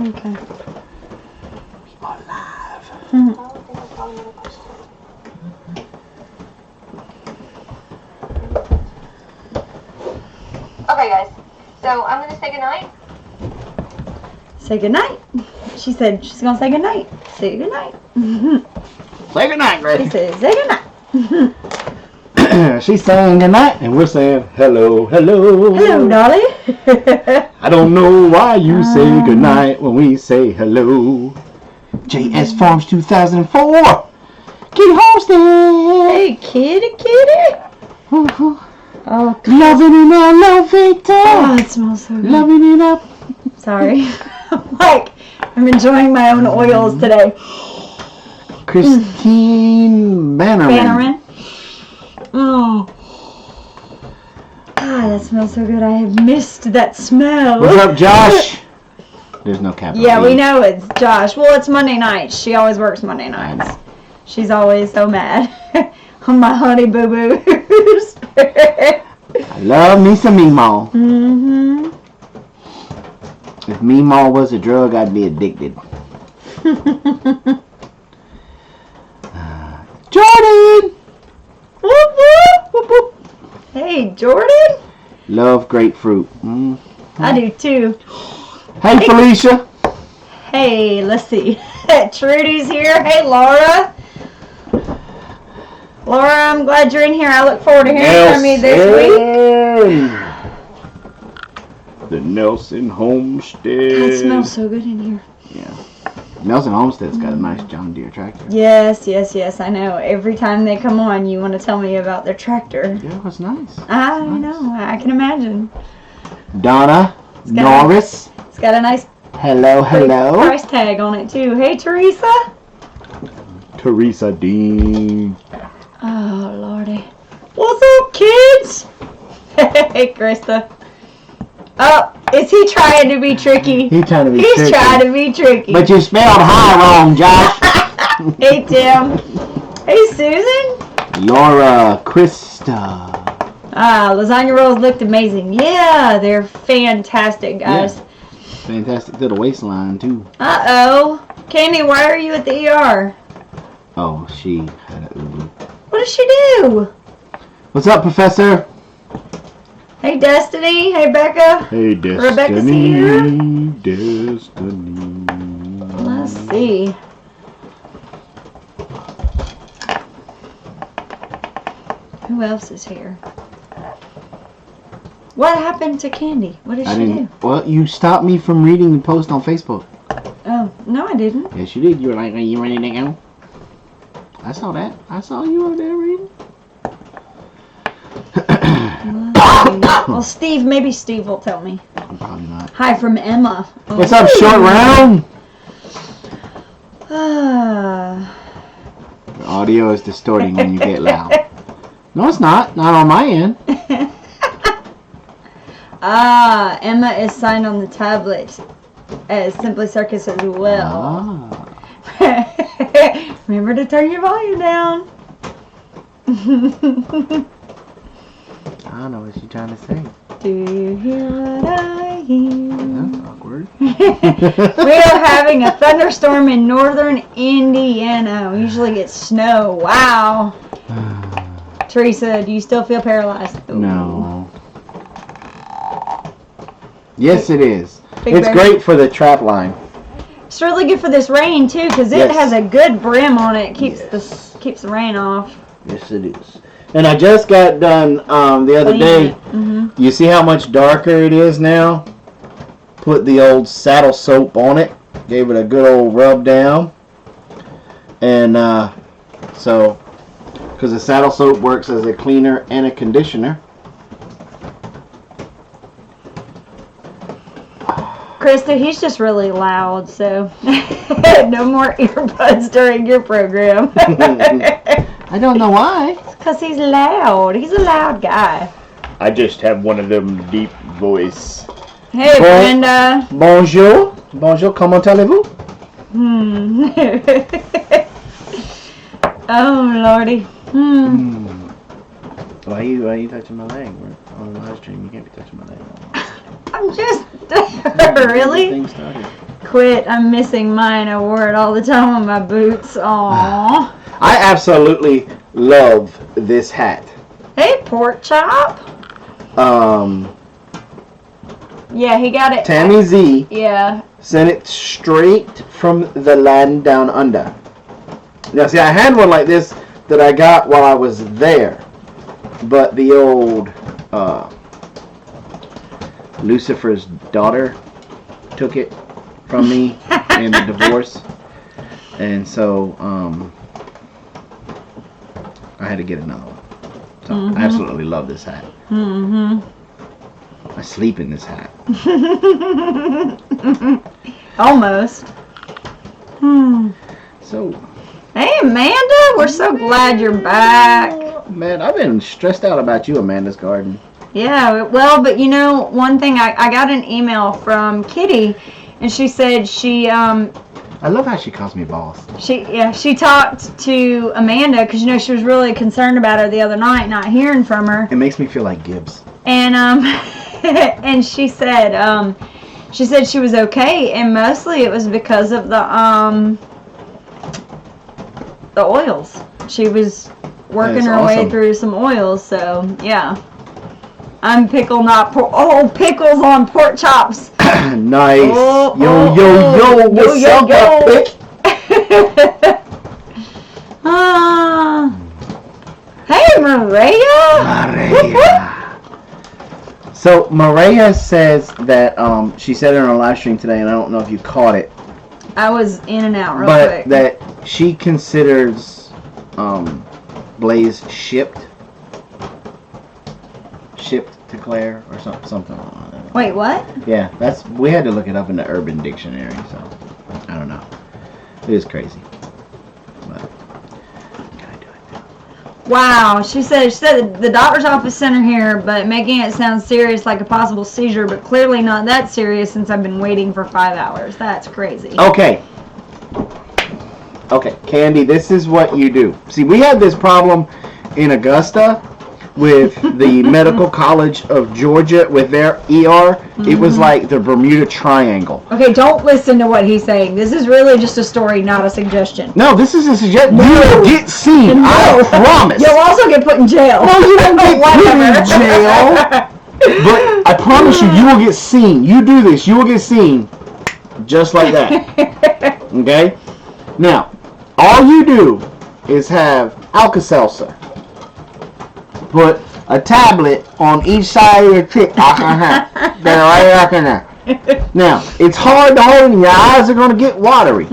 Okay. We are live. Okay, guys. So I'm gonna say goodnight. Say goodnight. She said she's gonna say goodnight. Say goodnight. Say goodnight, She Gracie. said say goodnight. She's saying goodnight, and we're saying hello, hello. Hello, Dolly. I don't know why you say goodnight when we say hello. JS Farms 2004. Kitty Homestead. Hey, kitty. Oh, Loving it up, love it oh, up. it smells so good. Loving it up. Sorry. I'm enjoying my own oils today. Christine Bannerman. Oh. Ah, that smells so good. I have missed that smell. What's up, Josh? There's no capital Yeah, E. we know it's Josh. Well, it's Monday nights. She always works Monday nights. She's always so mad on my honey boo-boos. I love me some Meemaw. Mm-hmm. If Meemaw was a drug, I'd be addicted. Jordan! Whoop, whoop, whoop, whoop. Hey, Jordan. Love grapefruit. I do too. Hey, Felicia. Hey, let's see. Trudy's here. Hey, Laura. Laura, I'm glad you're in here. I look forward to hearing from you this week. The Nelson Homestead. It smells so good in here. Yeah. Nelson Homestead's got a nice John Deere tractor. Yes, I know. Every time they come on, you want to tell me about their tractor. Yeah, it's nice. I know. I can imagine. Donna Norris. It's got a nice Hello. price tag on it, too. Hey, Teresa. Teresa Dean. Oh, Lordy. What's up, kids? Hey, Krista. Oh, is he trying to be tricky? He's trying to be He's tricky. trying to be tricky. But you spelled high wrong, Josh. Hey, Tim. Hey, Susan. Laura Krista. Lasagna rolls looked amazing. Yeah, they're fantastic, guys. Yeah. Fantastic little waistline, too. Uh-oh. Candy, why are you at the ER? Oh, she had a ooh. What did she do? What's up, Professor? Hey, Destiny. Hey, Becca. Hey, Destiny. Rebecca's here. Destiny. Let's see. Who else is here? What happened to Candy? What did she do? Well, you stopped me from reading the post on Facebook. Oh, no, I didn't. Yes, you did. You were like, are you ready to go? I saw that. I saw you over there reading. Well, Steve, maybe Steve will tell me. Probably not. Hi from Emma. What's up, Short Round? The audio is distorting when you get loud. No, it's not. Not on my end. Emma is signed on the tablet as Simply Circus as well. Remember to turn your volume down. I don't know what she's trying to say. Do you hear what I hear? That's awkward. We are having a thunderstorm in northern Indiana. We usually get snow. Wow. Teresa, do you still feel paralyzed? No. Yes, it is. Big It's Bear. great for the trap line. It's really good for this rain too, because it Yes. has a good brim on it. Keeps Yes. the rain off. Yes, it is. And I just got done the other day. Mm-hmm. You see how much darker it is now? Put the old saddle soap on it. Gave it a good old rub down. And so, because the saddle soap works as a cleaner and a conditioner. Krista, he's just really loud, so no more earbuds during your program. I don't know why. Because he's loud. He's a loud guy. I just have one of them deep voice. Hey, Brenda. Bonjour. Bonjour, comment allez-vous? Oh, Lordy. Why are you touching my leg? We're on the live stream. You can't be touching my leg. I'm just... Really? Thing started. quit. I'm missing mine. I wore it all the time on my boots. Aww. I absolutely love this hat. Hey, Pork Chop. Yeah, he got it. Tammy Z Yeah. sent it straight from the land down under. Now, see, I had one like this that I got while I was there, but the old Lucifer's daughter took it from me in the divorce, and so I had to get another one. So I absolutely love this hat. I sleep in this hat. Almost. So, hey, Amanda, we're so glad you're back. man, I've been stressed out about you, Amanda's Garden. Yeah, well, but you know, one thing, I got an email from Kitty, and she said I love how she calls me boss. she talked to Amanda because, you know, she was really concerned about her the other night, not hearing from her. It makes me feel like Gibbs. And and she said she was okay, and mostly it was because of the oils. She was working her way through some oils, so yeah. I'm pickle, not pickles on pork chops. Nice. Oh, Yo, what's up, pick? Hey, Maria. So Maria says that she said it on her live stream today, and I don't know if you caught it. I was in and out real but quick. That she considers Blaze shipped to Claire or something. Wait, what? Yeah, we had to look it up in the Urban Dictionary, so I don't know. It is crazy. But can I do it? Wow, she said the doctor's office sent her here, but making it sound serious like a possible seizure, but clearly not that serious since I've been waiting for 5 hours. That's crazy. Okay, Candy, this is what you do. See, we had this problem in Augusta with the Medical College of Georgia with their ER. It was like the Bermuda Triangle. Okay, don't listen to what he's saying. This is really just a story, not a suggestion. No, this is a suggestion. You will get seen. I promise. You'll also get put in jail. No, you don't get put in jail. But I promise you, you will get seen. You do this, you will get seen just like that. Okay? Now, all you do is have Alka-Seltzer. Put a tablet on each side of your cheek. Now, it's hard to hold, and your eyes are going to get watery.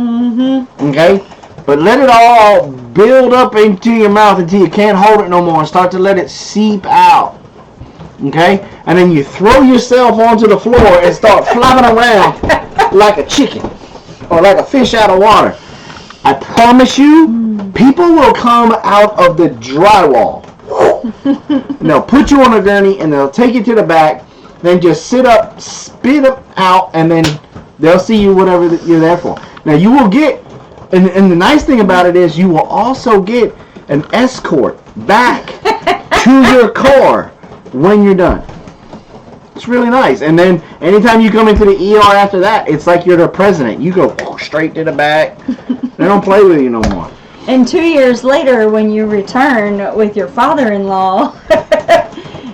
Okay? But let it all build up into your mouth until you can't hold it no more and start to let it seep out. Okay? And then you throw yourself onto the floor and start flopping around like a chicken or like a fish out of water. I promise you, people will come out of the drywall. And they'll put you on a gurney and they'll take you to the back, then just sit up, spit them out, and then they'll see you whatever you're there for. Now you will get, and the nice thing about it is you will also get an escort back to your car when you're done. It's really nice. And then anytime you come into the ER after that, it's like you're the president. You go straight to the back. They don't play with you no more. And 2 years later, when you return with your father-in-law,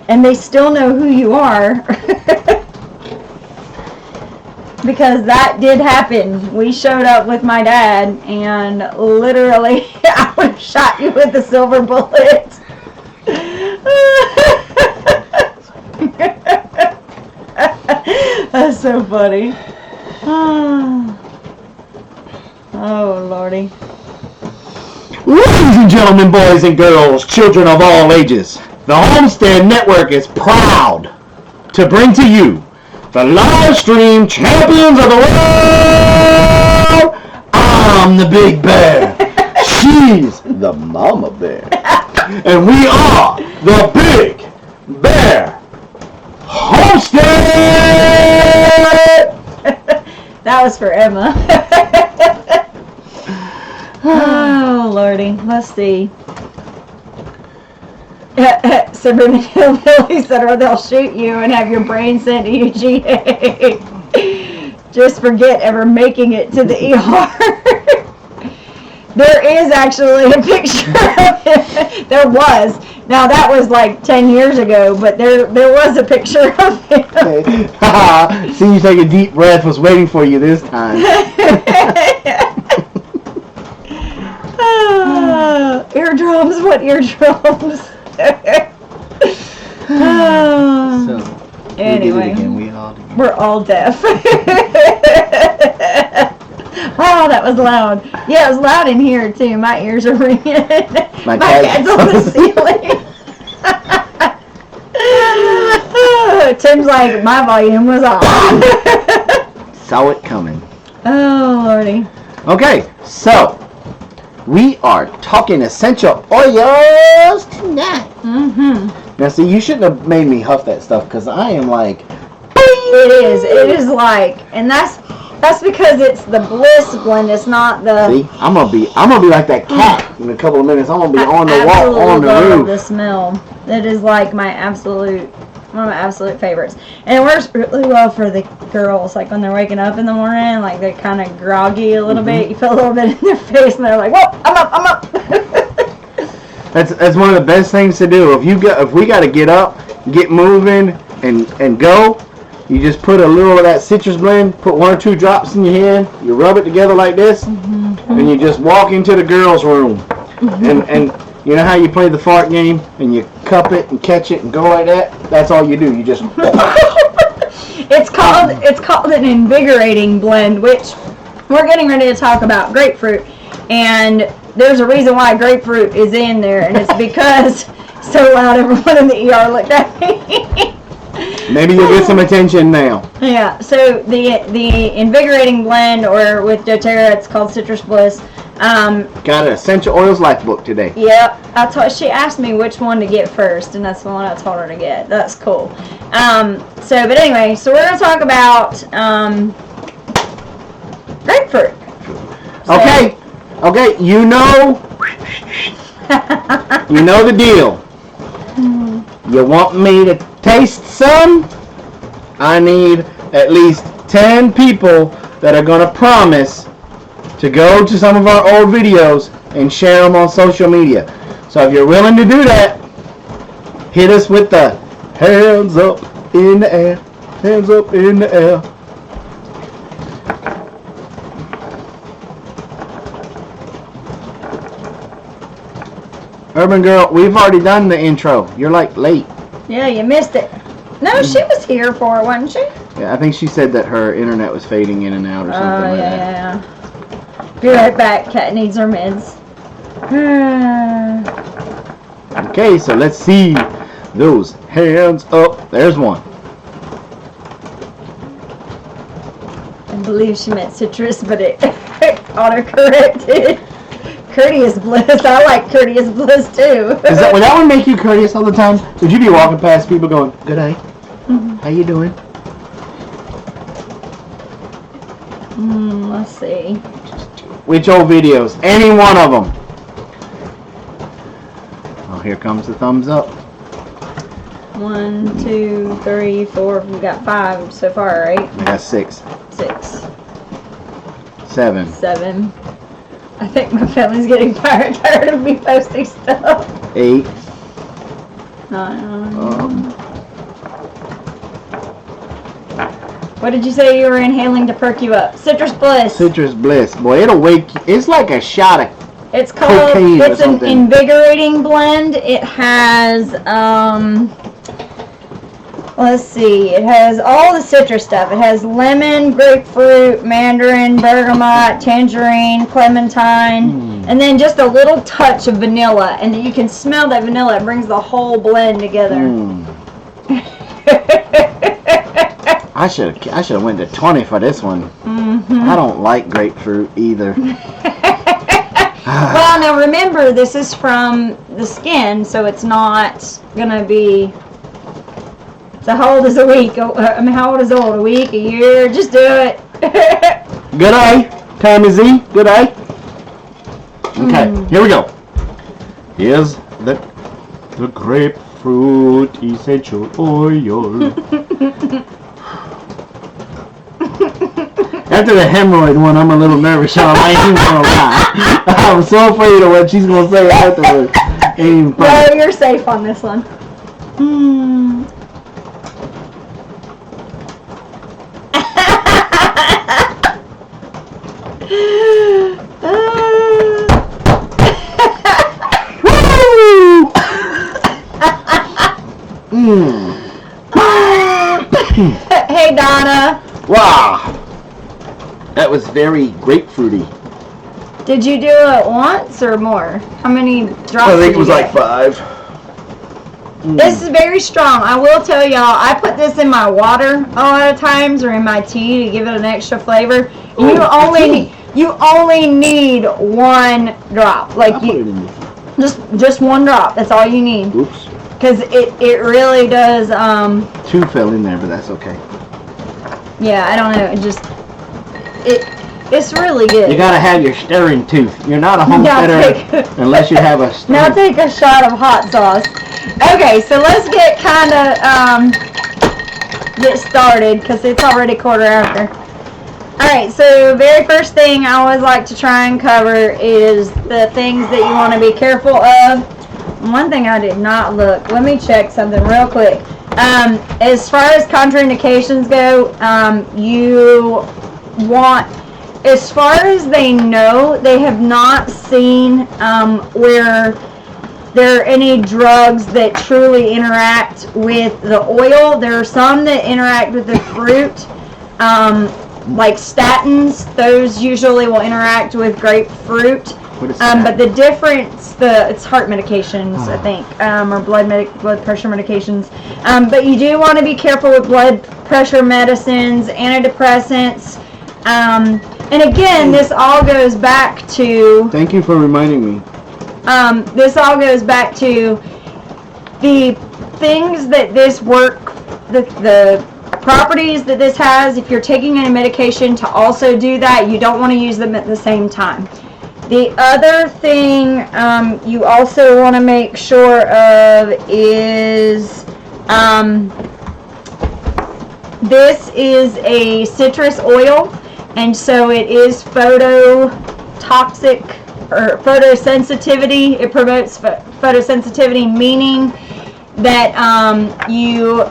and they still know who you are, because that did happen. We showed up with my dad, and literally, I would have shot you with a silver bullet. That's so funny. Oh, Lordy. Ladies and gentlemen, boys and girls, children of all ages, the Homestead Network is proud to bring to you the live stream champions of the world. I'm the big bear. She's the mama bear. And we are the Big Bear Homestead. That was for Emma. Oh, Lordy. Let's see. Suburban Hillbilly said, or they'll shoot you and have your brain sent to UGA. just forget ever making it to the ER. There is actually a picture of it. There was. Now that was like 10 years ago, but there was a picture of him. See, you take a deep breath. Was waiting for you this time. Eardrums, what eardrums? So, anyway, again. we're all deaf. Wow, that was loud. Yeah, it was loud in here too. My ears are ringing. My cat's on the ceiling. Tim's like, my volume was off. Saw it coming. Oh, Lordy. Okay, so we are talking essential oils tonight. Mm-hmm. Now, see, you shouldn't have made me huff that stuff because I am like. It is like, and that's because it's the Bliss blend. It's not the. See, I'm gonna be like that cat in a couple of minutes. I'm gonna be on the wall, on the love roof. The smell. It is like one of my absolute favorites, and it works really well for the girls. Like when they're waking up in the morning, like they're kind of groggy a little bit. You feel a little bit in their face, and they're like, "Whoa, I'm up." That's one of the best things to do. If we got to get up, get moving, and go. You just put a little of that citrus blend, put 1 or 2 drops in your hand, you rub it together like this, and you just walk into the girls' room. And you know how you play the fart game, and you cup it and catch it and go like that? That's all you do. You just... It's called an invigorating blend, which we're getting ready to talk about grapefruit. And there's a reason why grapefruit is in there, and it's because so loud everyone in the ER looked at me. Maybe you'll get some attention now. Yeah, so the invigorating blend, or with doTERRA, it's called Citrus Bliss. Got an Essential Oils Life book today. Yep, she asked me which one to get first, and that's the one I told her to get. That's cool. But anyway, so we're going to talk about grapefruit. Okay, you know the deal. You want me to taste some? I need at least 10 people that are going to promise to go to some of our old videos and share them on social media. So if you're willing to do that, hit us with the hands up in the air. Hands up in the air. Urban Girl, we've already done the intro. You're like late. Yeah, you missed it. No, she was here for it, wasn't she? Yeah, I think she said that her internet was fading in and out or something like that. Yeah. Be right back. Cat needs her meds. Okay, so let's see those hands up. There's one. I believe she meant citrus, but it auto-corrected. Courteous Bliss. I like Courteous Bliss too. Would that one make you courteous all the time? Would you be walking past people going, "Good day, how you doing?" Let's see. Which old videos? Any one of them. Oh, here comes the thumbs up. 1, 2, 3, 4. We got 5 so far, right? I got 6. 6. 7. 7. I think my family's getting tired of me posting stuff. 8. 9. What did you say you were inhaling to perk you up? Citrus Bliss. Citrus Bliss. Boy, it'll wake you. It's like a shot of It's called, cocaine or it's an something. invigorating blend. It has, let's see, it has all the citrus stuff. It has lemon, grapefruit, mandarin, bergamot, tangerine, clementine, and then just a little touch of vanilla. And you can smell that vanilla. It brings the whole blend together. I should have went to 20 for this one. I don't like grapefruit either. Well, now remember, this is from the skin, so it's not gonna be. So how old is a week? I mean, how old is old? A week? A year? Just do it. Good eye. Tommy Z. Good eye. Okay, here we go. Here's the grapefruit essential oil. After the hemorrhoid one, I'm a little nervous, so I ain't even gonna lie. I'm so afraid of what she's gonna say afterwards. Ain't even funny. No, you're safe on this one. Hey, Donna. Wow. That was very grapefruity. Did you do it once or more? How many drops? I think did it was you like get? 5. This is very strong. I will tell y'all, I put this in my water a lot of times or in my tea to give it an extra flavor. Ooh, You only need 1 drop. Like I put it in there. just 1 drop. That's all you need. Oops. Because it really does. 2 fell in there, but that's okay. Yeah, I don't know. It's really good. You gotta have your stirring tooth. You're not a homesteader unless you have a stirring. Now take a shot of hot sauce. Okay, so let's get get started because it's already 1:15. Alright, so very first thing I always like to try and cover is the things that you want to be careful of. One thing I did not look. Let me check something real quick. As far as contraindications go, you want, as far as they know, they have not seen where there are any drugs that truly interact with the oil. There are some that interact with the fruit, like statins. Those usually will interact with grapefruit. What is that? But the difference, it's heart medications, I think, or blood pressure medications. But you do want to be careful with blood pressure medicines, antidepressants. And again, this all goes back to... Thank you for reminding me. This all goes back to the things that this the properties that this has. If you're taking any medication to also do that, you don't want to use them at the same time. The other thing you also want to make sure of is this is a citrus oil, and so it is phototoxic or photosensitivity. It promotes photosensitivity, meaning that you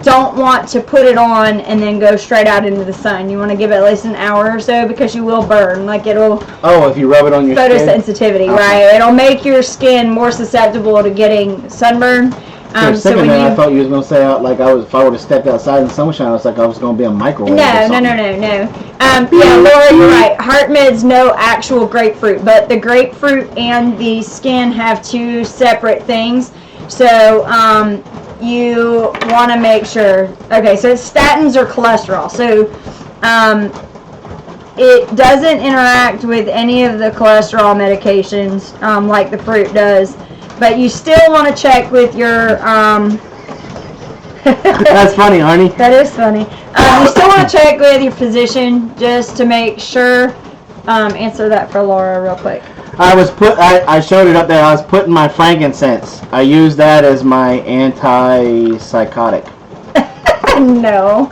don't want to put it on and then go straight out into the sun. You want to give it at least an hour or so because you will burn. Like it'll... Oh, if you rub it on your skin? Photosensitivity, right? It'll make your skin more susceptible to getting sunburn. For a second there, I thought you was going to say, like, if I would have stepped outside in the sunshine, it's like I was going to be a microwave. No. Yeah, Laura, you're right. Heart Med's no actual grapefruit, but the grapefruit and the skin have 2 separate things. So, you want to make sure. Okay, so statins are cholesterol. So, it doesn't interact with any of the cholesterol medications like the fruit does. But you still want to check with your... That's funny, Arnie. That is funny. You still want to check with your physician just to make sure. Answer that for Laura real quick. I showed it up there. I was putting my frankincense. I use that as my antipsychotic. No.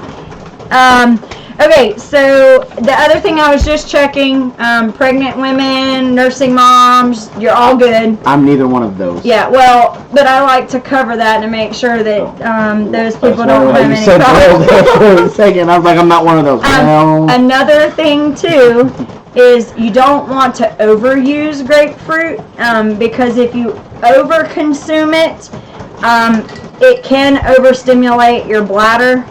Okay, so the other thing I was just checking, pregnant women, nursing moms, you're all good. I'm neither one of those. Yeah, well, but I like to cover that to make sure that those people don't have any problems. For a second, I was like, I'm not one of those. Another thing, too, is you don't want to overuse grapefruit because if you overconsume it, it can overstimulate your bladder.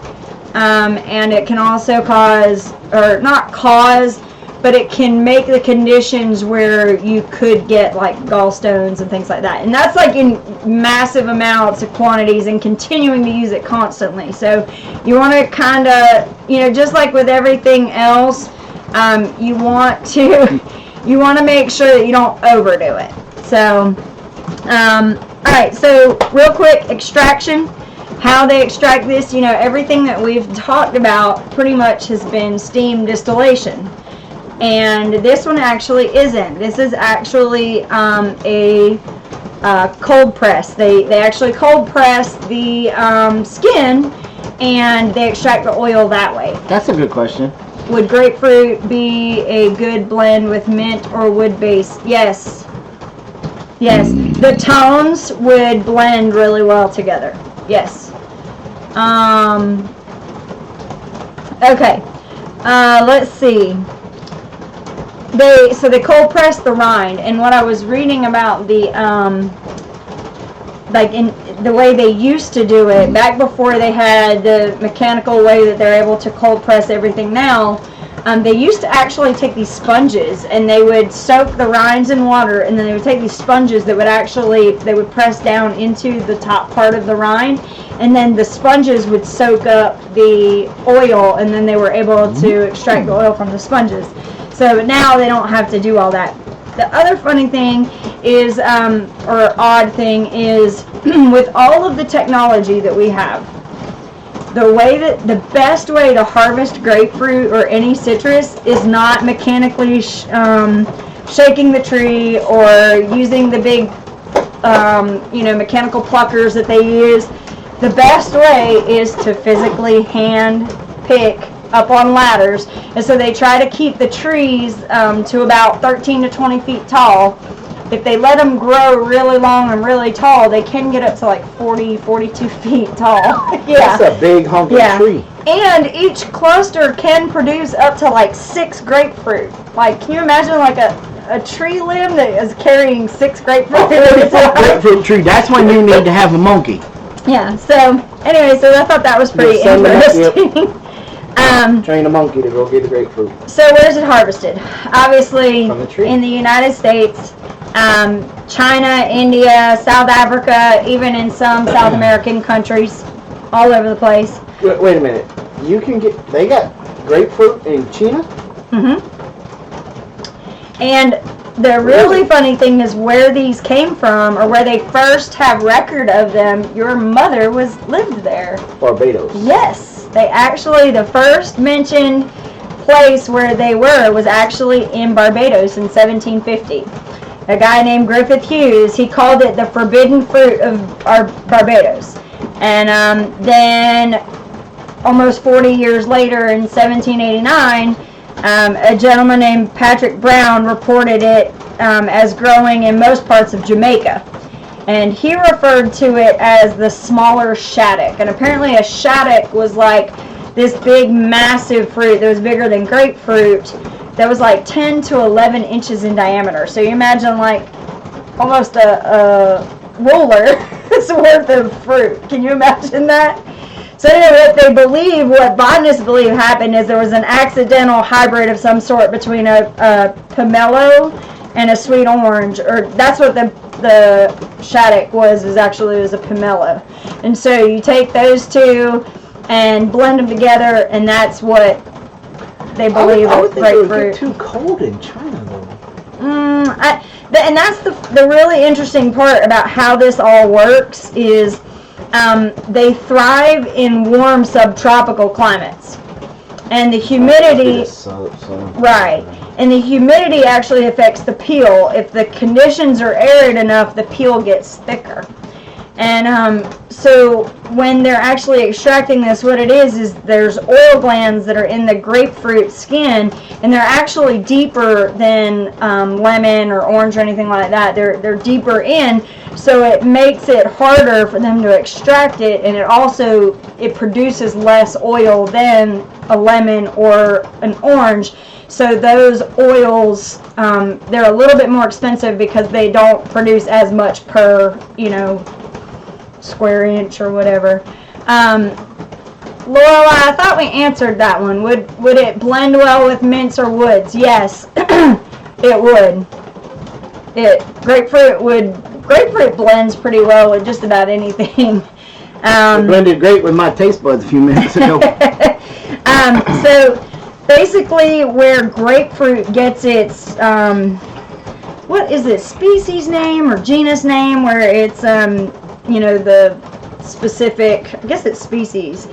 And it can also cause, or not cause, but it can make the conditions where you could get like gallstones and things like that. And that's like in massive amounts of quantities and continuing to use it constantly. So you want to kind of, just like with everything else, you want to make sure that you don't overdo it. So, alright, so real quick, extraction. How they extract this, everything that we've talked about pretty much has been steam distillation. And this one actually isn't. This is actually a cold press. They actually cold press the skin and they extract the oil that way. That's a good question. Would grapefruit be a good blend with mint or wood base? Yes. Yes. The tones would blend really well together. Yes. Okay. Let's see. They cold press the rind, and what I was reading about the like in the way they used to do it back before they had the mechanical way that they're able to cold press everything now. They used to actually take these sponges and they would soak the rinds in water, and then they would take these sponges that they would press down into the top part of the rind, and then the sponges would soak up the oil, and then they were able to extract the oil from the sponges. So now they don't have to do all that. The other funny thing is, or odd thing is, with all of the technology that we have, the best way to harvest grapefruit or any citrus is not mechanically shaking the tree or using the big, mechanical pluckers that they use. The best way is to physically hand pick up on ladders, and so they try to keep the trees to about 13 to 20 feet tall. If they let them grow really long and really tall, they can get up to like 40, 42 feet tall. Yeah. That's a big honking tree. And each cluster can produce up to like 6 grapefruit. Like, can you imagine like a tree limb that is carrying 6 grapefruit? Grapefruit tree. That's when you need to have a monkey. Yeah. So anyway, so I thought that was pretty interesting. Train a monkey to go get the grapefruit. So where's it harvested? Obviously From the tree. In the United States, China, India, South Africa, even in some South American countries, all over the place. Wait a minute. They got grapefruit in China? Mm-hmm. And the really funny thing is where these came from, or where they first have record of them. Your mother lived there. Barbados. Yes. They actually, the first mentioned place where they was actually in Barbados in 1750. A guy named Griffith Hughes, he called it the forbidden fruit of Barbados. And then almost 40 years later in 1789, a gentleman named Patrick Brown reported it as growing in most parts of Jamaica. And he referred to it as the smaller shaddock. And apparently a shaddock was like this big, massive fruit that was bigger than grapefruit, that was like 10 to 11 inches in diameter. So you imagine like almost a ruler's worth of fruit. Can you imagine that? So anyway, what botanists believe happened is there was an accidental hybrid of some sort between a pomelo and a sweet orange, or that's what the shaddock was a pomelo. And so you take those two and blend them together, and that's what they believe is grapefruit. It would get too cold in China, though. And that's the really interesting part about how this all works is they thrive in warm subtropical climates. And the humidity, right, and the humidity actually affects the peel. If the conditions are arid enough, the peel gets thicker. And so when they're actually extracting this, what it is there's oil glands that are in the grapefruit skin, and they're actually deeper than lemon or orange or anything like that. They're deeper in, so it makes it harder for them to extract it, and it produces less oil than a lemon or an orange. So those oils, they're a little bit more expensive because they don't produce as much per, square inch or whatever. Laurel, I thought we answered that one. Would it blend well with mints or woods? Yes, it would. Grapefruit blends pretty well with just about anything. It blended great with my taste buds a few minutes ago. So basically where grapefruit gets its what is it, species name or genus name, where it's the specific, I guess it's species,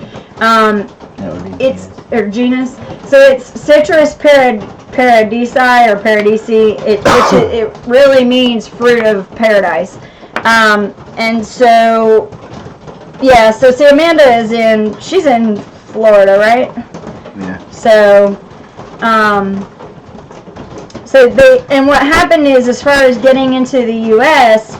it's or genus, so it's Citrus paradisi or paradisi, it really means fruit of paradise. And so Yeah, so see, Amanda she's in Florida, right? Yeah. So, and what happened is, as far as getting into the U.S.,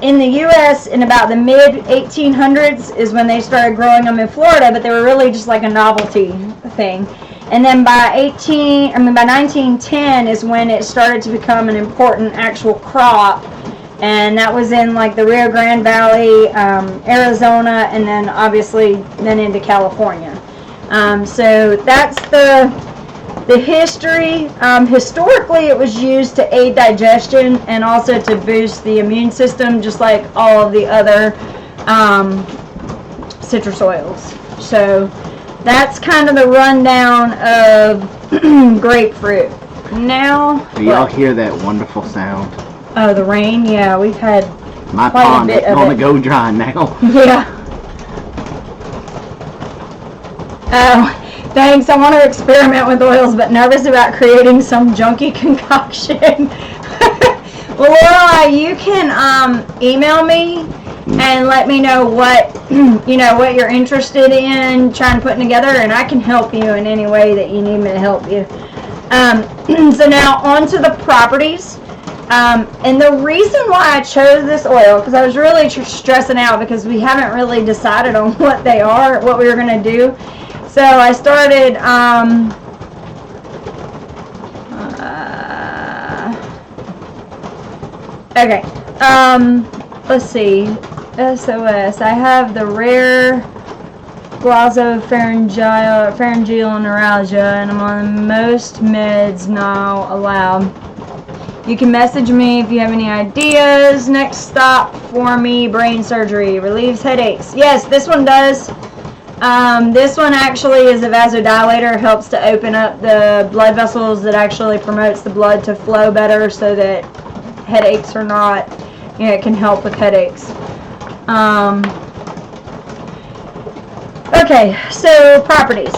in the U.S. in about the mid 1800s is when they started growing them in Florida, but they were really just like a novelty thing. And then by 1910 is when it started to become an important actual crop. And that was in like the Rio Grande Valley, Arizona, and then obviously then into California. So that's the history. Historically, it was used to aid digestion and also to boost the immune system, just like all of the other citrus oils. So that's kind of the rundown of grapefruit. Now, do y'all hear that wonderful sound? Oh, the rain? Yeah, we've had My quite pond a bit is of gonna it. go dry now. Yeah. Oh, thanks. I want to experiment with oils, but nervous about creating some junky concoction. Well, Lorelai, you can email me and let me know what what you're interested in trying to put together, and I can help you in any way that you need me to help you. So now on to the properties. And the reason why I chose this oil, because I was really stressing out because we haven't really decided on what they are, what we were going to do. So I started, okay, let's see, SOS. I have the rare glossopharyngeal neuralgia, and I'm on most meds now allowed. You can message me if you have any ideas. Next stop for me, brain surgery. Relieves headaches. Yes, this one does. This one actually is a vasodilator. It helps to open up the blood vessels. That actually promotes the blood to flow better so that headaches are not, it can help with headaches. Okay, so properties.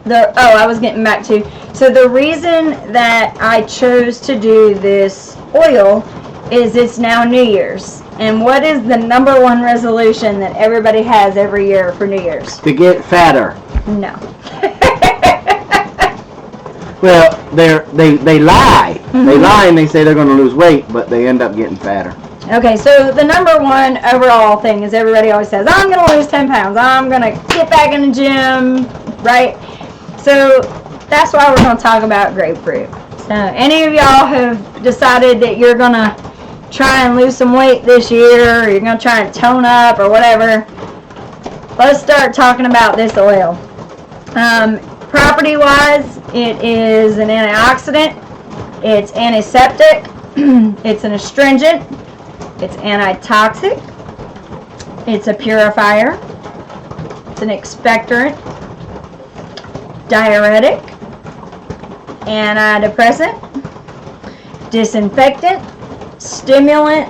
I was getting back to. So the reason that I chose to do this oil is it's now New Year's. And what is the number one resolution that everybody has every year for New Year's? To get fatter. No. Well, they lie. Mm-hmm. They lie and they say they're going to lose weight, but they end up getting fatter. Okay, so the number one overall thing is everybody always says, I'm going to lose 10 pounds. I'm going to get back in the gym, right? So that's why we're going to talk about grapefruit. So any of y'all have decided that you're going to try and lose some weight this year, or you're going to try and tone up or whatever, let's start talking about this oil. Property wise, it is an antioxidant, it's antiseptic, it's an astringent, it's antitoxic, it's a purifier, it's an expectorant, diuretic, antidepressant, disinfectant, stimulant,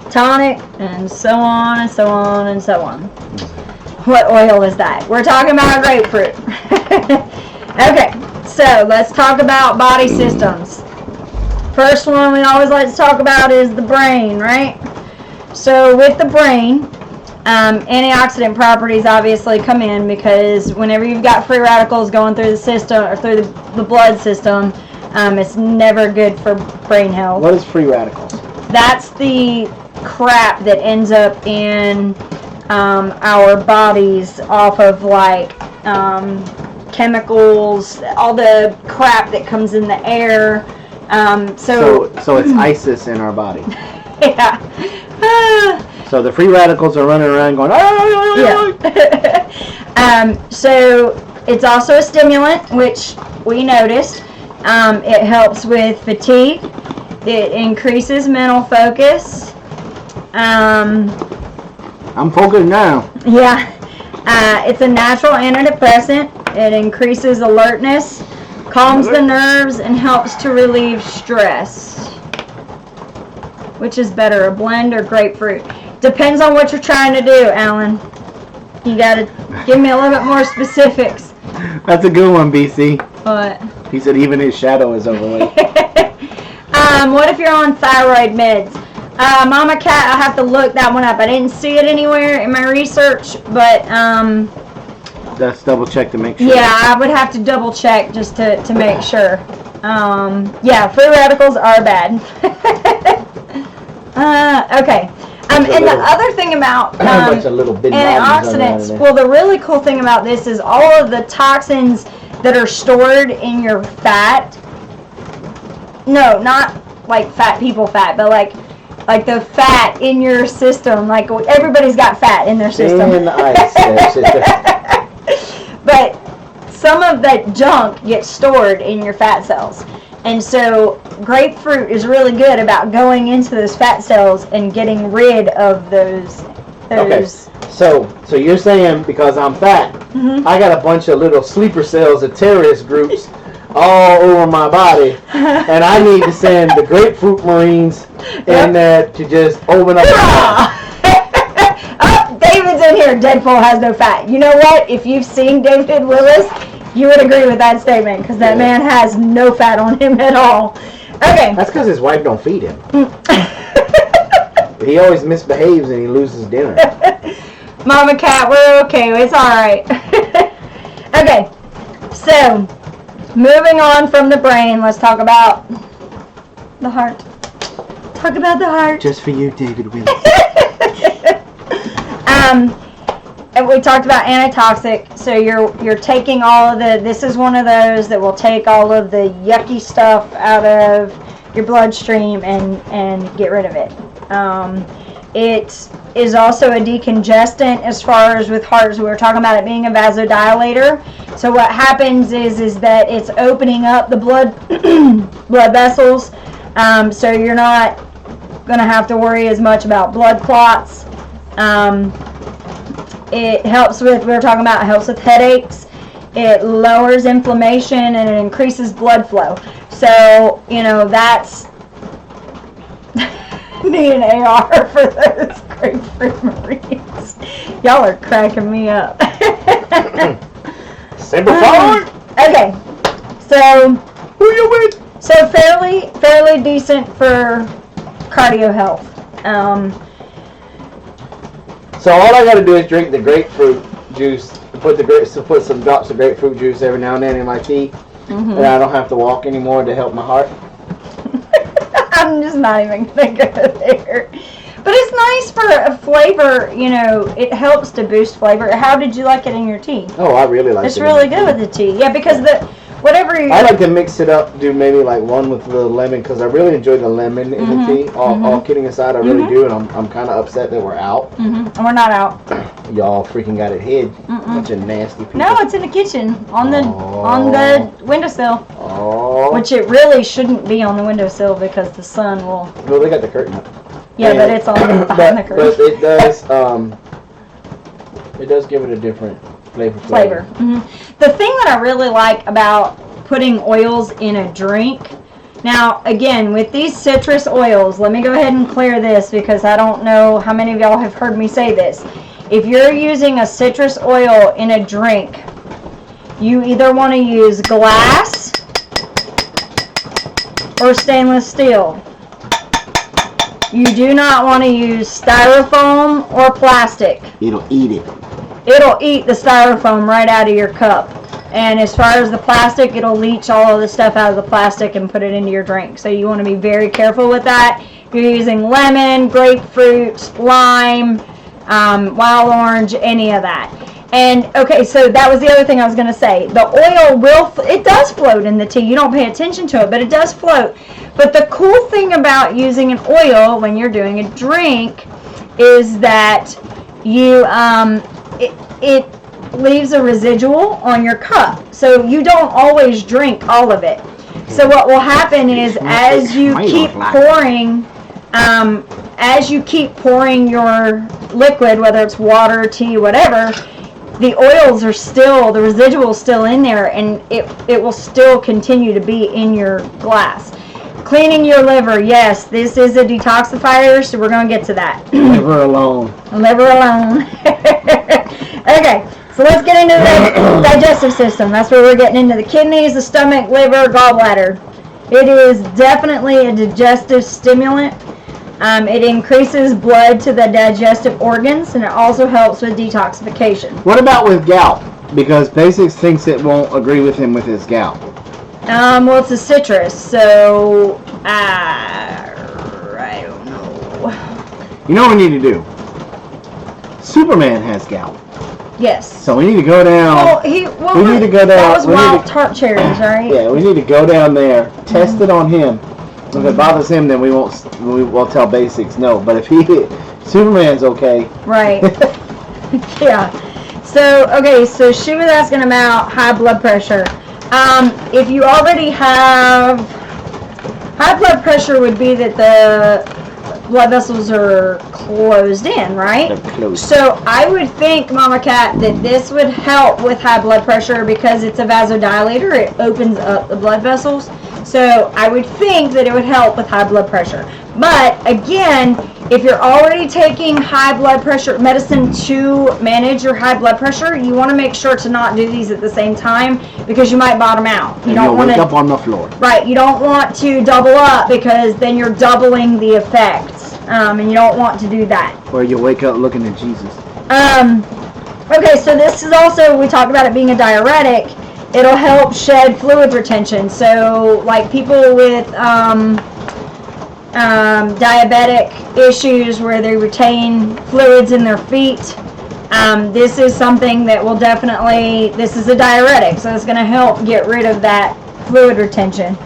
tonic, and so on and so on and so on. What oil is that? We're talking about grapefruit. Okay, so let's talk about body systems. First one we always like to talk about is the brain, right? So with the brain, antioxidant properties obviously come in because whenever you've got free radicals going through the system or through the blood system, it's never good for brain health. What is free radicals? That's the crap that ends up in our bodies off of like chemicals, all the crap that comes in the air. So it's ISIS in our body. Yeah. So the free radicals are running around going, yeah. So it's also a stimulant, which we noticed. It helps with fatigue. It increases mental focus. I'm focused now. Yeah. It's a natural antidepressant. It increases alertness, calms the nerves, and helps to relieve stress. Which is better, a blend or grapefruit? Depends on what you're trying to do, Alan. You gotta give me a little bit more specifics. That's a good one, BC. What? He said even his shadow is overweight. What if you're on thyroid meds? Mama Cat, I have to look that one up. I didn't see it anywhere in my research, but Let's double check to make sure. yeah, I would have to double check just to make sure. Yeah, free radicals are bad. Okay. And the other thing about antioxidants, well, the really cool thing about this is all of the toxins that are stored in your fat. No, not like fat people fat, but like the fat in your system. Like everybody's got fat in their system. But some of that junk gets stored in your fat cells. And so grapefruit is really good about going into those fat cells and getting rid of those. Okay. So you're saying because I'm fat, I got a bunch of little sleeper cells of terrorist groups all over my body, and I need to send the grapefruit Marines in there to just open up. Oh, David's in here. Deadpool has no fat. You know what? If you've seen David Willis, you would agree with that statement because that man has no fat on him at all. Okay. That's because his wife don't feed him. He always misbehaves and he loses dinner. Mama Cat, we're okay. It's all right. Okay. So, moving on from the brain, let's talk about the heart. Talk about the heart. Just for you, David Willis. And we talked about antitoxic, so you're taking all of the, this is one of those that will take all of the yucky stuff out of your bloodstream and get rid of it. It is also a decongestant as far as with hearts. We were talking about it being a vasodilator. So what happens is that it's opening up the blood vessels, so you're not going to have to worry as much about blood clots. It helps with, we were talking about, it helps with headaches. It lowers inflammation and it increases blood flow. So, you know, that's need an AR for those grapefruit Marines. Y'all are cracking me up. Simple forward. Okay, so Who you with? so fairly decent for cardio health. So all I gotta do is drink the grapefruit juice. Put some drops of grapefruit juice every now and then in my tea, and I don't have to walk anymore to help my heart. I'm just not even gonna go there. But it's nice for a flavor, you know, it helps to boost flavor. How did you like it in your tea? Oh, I really like it. It's really good with the tea. Yeah, because whatever you... I like to mix it up, do maybe like one with the lemon, because I really enjoy the lemon in the tea. All kidding aside, I really do, and I'm kind of upset that we're out. And we're not out. Y'all freaking got it hid. Bunch of nasty people. No, it's in the kitchen, on the windowsill. Oh. Which it really shouldn't be on the windowsill because the sun will... Well, they got the curtain up. Yeah, but it's on behind the curtain. But it does give it a different flavor. The thing that I really like about putting oils in a drink, now again with these citrus oils, let me go ahead and clear this because I don't know how many of y'all have heard me say this. If you're using a citrus oil in a drink, you either want to use glass or stainless steel. You do not want to use styrofoam or plastic. It'll eat it. It'll eat the styrofoam right out of your cup. And as far as the plastic, it'll leach all of the stuff out of the plastic and put it into your drink. So you want to be very careful with that. You're using lemon, grapefruit, lime, wild orange, any of that. And okay, so that was the other thing I was going to say. The oil it does float in the tea. You don't pay attention to it, but it does float. But the cool thing about using an oil when you're doing a drink is that you it leaves a residual on your cup. So you don't always drink all of it. So what will happen is as you keep pouring your liquid, whether it's water, tea, whatever, the oils are still, the residual is still in there, and it will still continue to be in your glass. Cleaning your liver, yes, this is a detoxifier, so we're going to get to that. Liver alone. Liver alone. Okay, so let's get into the digestive system. That's where we're getting into the kidneys, the stomach, liver, gallbladder. It is definitely a digestive stimulant. It increases blood to the digestive organs, and it also helps with detoxification. What about with gout? Because Basics thinks it won't agree with him with his gout. Well, it's a citrus, so I don't know. You know what we need to do? Superman has gout. Yes. So we need to go down. We need to go down. That was wild tart cherries, right? Yeah, we need to go down there, test it on him. If it bothers him, then we won't tell Basics no. But if Superman's okay. Right. Yeah. So she was asking about high blood pressure. If you already have high blood pressure, would be that the blood vessels are closed in, right? They're closed. So I would think, Mama Cat, that this would help with high blood pressure because it's a vasodilator. It opens up the blood vessels. So I would think that it would help with high blood pressure. But again, if you're already taking high blood pressure medicine to manage your high blood pressure, you want to make sure to not do these at the same time because you might bottom out. You don't want to wake up on the floor. Right. You don't want to double up because then you're doubling the effects, and you don't want to do that. Or you wake up looking at Jesus. Okay, so this is also, we talked about it being a diuretic. It'll help shed fluid retention. So, like people with diabetic issues where they retain fluids in their feet, this is something that will definitely, this is a diuretic, so it's going to help get rid of that fluid retention.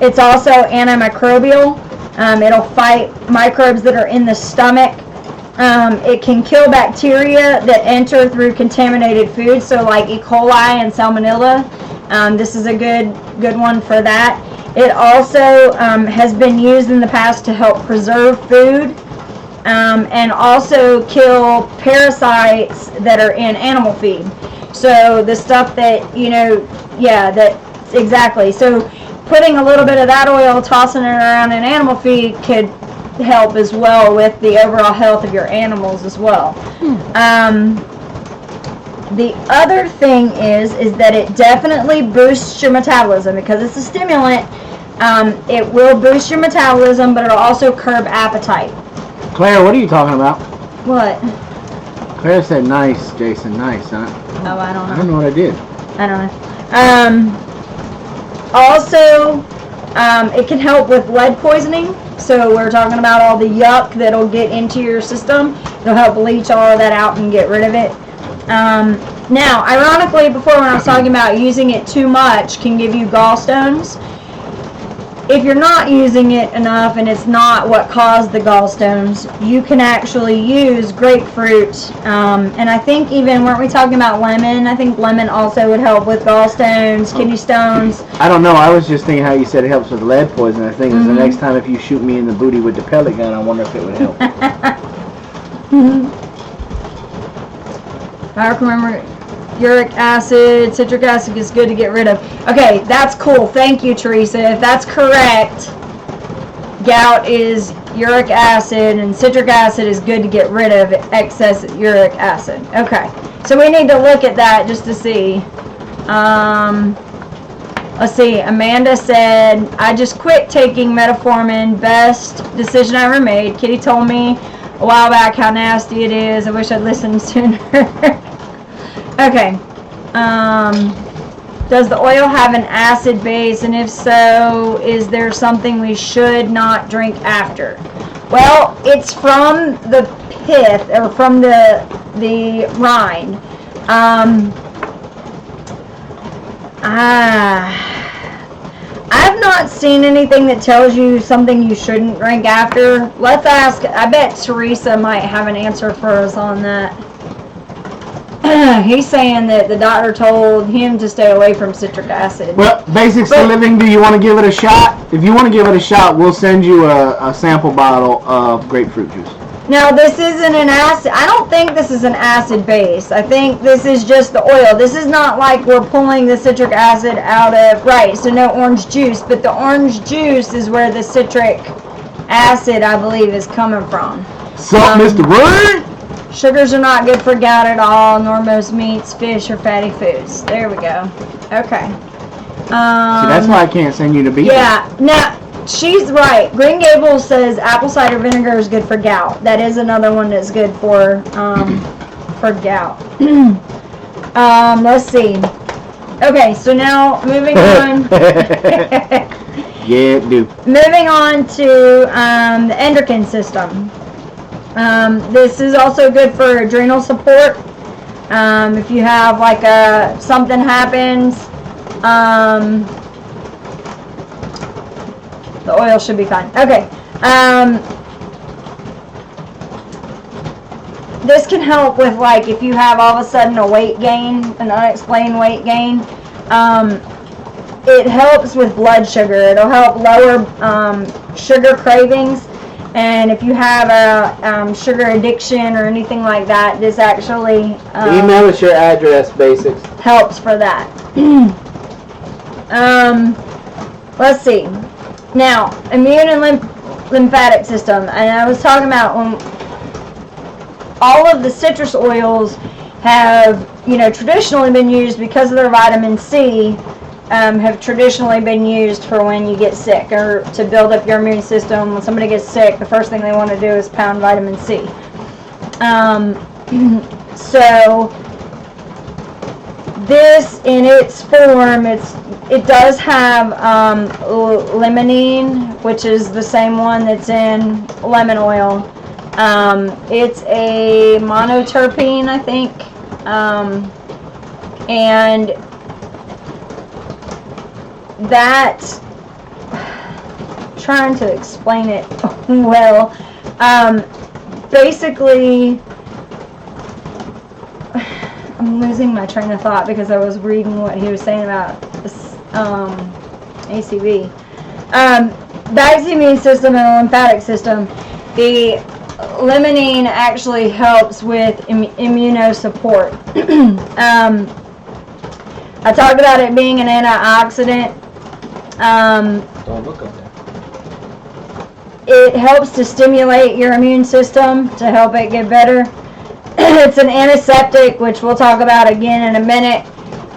It's also antimicrobial. It'll fight microbes that are in the stomach. It can kill bacteria that enter through contaminated foods, so like E. coli and Salmonella. This is a good one for that. It also has been used in the past to help preserve food and also kill parasites that are in animal feed. So the stuff that, exactly. So putting a little bit of that oil, tossing it around in animal feed could help as well with the overall health of your animals as well. The other thing is that it definitely boosts your metabolism because it's a stimulant. It will boost your metabolism, but it'll also curb appetite. Claire, what are you talking about? What? Claire said nice, Jason, nice, huh? Oh, I don't know. I don't know what I did. I don't know. Also, it can help with lead poisoning. So we're talking about all the yuck that'll get into your system. It'll help bleach all of that out and get rid of it. Now, ironically, before when I was talking about using it too much can give you gallstones. If you're not using it enough and it's not what caused the gallstones, you can actually use grapefruit. And I think even, weren't we talking about lemon? I think lemon also would help with gallstones, kidney stones. I don't know. I was just thinking how you said it helps with lead poisoning. I think the next time if you shoot me in the booty with the pellet gun, I wonder if it would help. I remember uric acid, citric acid is good to get rid of. Okay, that's cool. Thank you, Teresa. If that's correct, gout is uric acid and citric acid is good to get rid of excess uric acid. Okay, so we need to look at that just to see. Let's see. Amanda said, I just quit taking metformin. Best decision I ever made. Kitty told me a while back how nasty it is. I wish I'd listened sooner. Okay. Does the oil have an acid base, and if so, is there something we should not drink after? Well, it's from the pith, or from the rind. I've not seen anything that tells you something you shouldn't drink after. Let's ask, I bet Teresa might have an answer for us on that. He's saying that the doctor told him to stay away from citric acid. Well, Basics for Living, do you want to give it a shot? If you want to give it a shot, we'll send you a sample bottle of grapefruit juice. No, this isn't an acid. I don't think this is an acid base. I think this is just the oil. This is not like we're pulling the citric acid out of, right, so no orange juice. But the orange juice is where the citric acid, I believe, is coming from. Sup, Mr. Ray? Sugars are not good for gout at all, nor most meats, fish, or fatty foods. There we go. Okay. See, that's why I can't send you to be. Yeah. Now, she's right. Green Gables says apple cider vinegar is good for gout. That is another one that's good for gout. Let's see. Okay, so now moving on. Yeah, do. Moving on to the endocrine system. This is also good for adrenal support. If you have like something happens, the oil should be fine. Okay. This can help with like if you have all of a sudden a weight gain, an unexplained weight gain. It helps with blood sugar. It'll help lower sugar cravings. And if you have a sugar addiction or anything like that, this actually email us your address, basics. Helps for that. Let's see. Now, immune and lymphatic system. And I was talking about when all of the citrus oils have, traditionally been used because of their vitamin C. Have traditionally been used for when you get sick or to build up your immune system. When somebody gets sick, the first thing they want to do is pound vitamin C. So this, in its form, it does have limonene, which is the same one that's in lemon oil. It's a monoterpene, I think, and that, trying to explain it well, basically, I'm losing my train of thought because I was reading what he was saying about this, ACV. Back to the immune system and the lymphatic system. The limonene actually helps with immunosupport. I talked about it being an antioxidant. Don't look up there. It helps to stimulate your immune system to help it get better. It's an antiseptic, which we'll talk about again in a minute.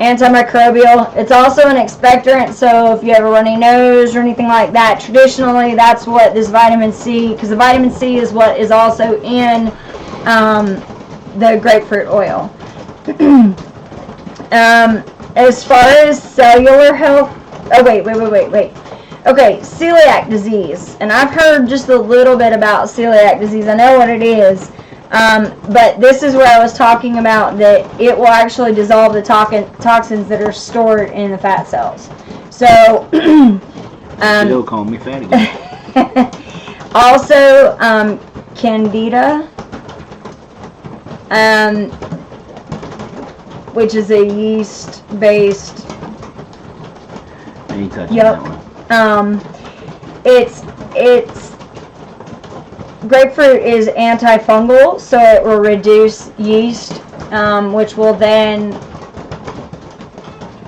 Antimicrobial. It's also an expectorant, so if you have a runny nose or anything like that, traditionally that's what this vitamin C, because the vitamin C is what is also in the grapefruit oil. As far as cellular health, wait. Okay, celiac disease, and I've heard just a little bit about celiac disease. I know what it is. But this is where I was talking about that it will actually dissolve the toxins that are stored in the fat cells. So, Still call me fat again. also, Candida, which is a yeast-based. Ain't touching Yep. that one. It's grapefruit is antifungal, so it will reduce yeast, which will then,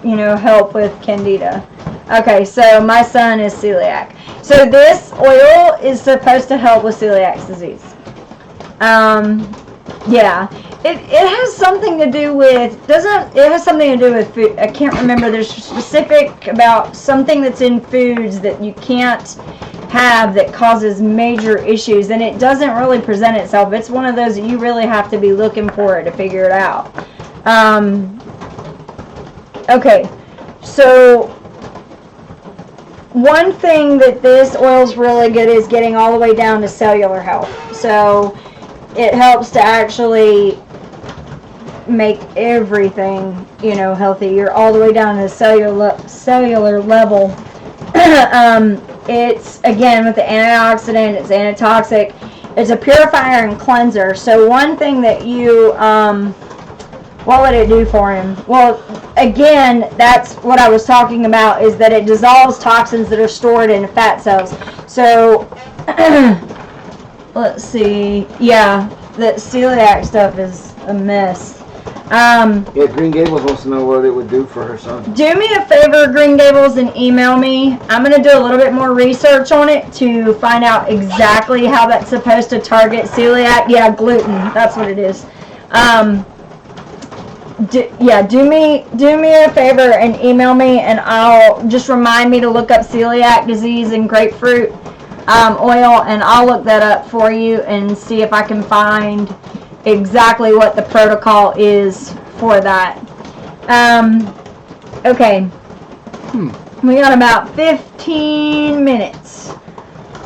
help with Candida. Okay, so my son is celiac. So this oil is supposed to help with celiac disease. Yeah, it has something to do with, it has something to do with food. I can't remember. There's specific about something that's in foods that you can't have that causes major issues, and it doesn't really present itself. It's one of those that you really have to be looking for it to figure it out. Okay, so one thing that this oil is really good is getting all the way down to cellular health. So it helps to actually make everything, healthy. You're all the way down to the cellular level. It's, again, with the antioxidant, it's antitoxic. It's a purifier and cleanser. So one thing that you, what would it do for him? Well, again, that's what I was talking about, is that it dissolves toxins that are stored in fat cells. So, let's see. Yeah, the celiac stuff is a mess. Yeah, Green Gables wants to know what it would do for her son. Do me a favor, Green Gables, and email me. I'm going to do a little bit more research on it to find out exactly how that's supposed to target celiac. Yeah, gluten. That's what it is. do me a favor and email me, and I'll just remind me to look up celiac disease and grapefruit oil, and I'll look that up for you and see if I can find exactly what the protocol is for that. Okay. We got about 15 minutes.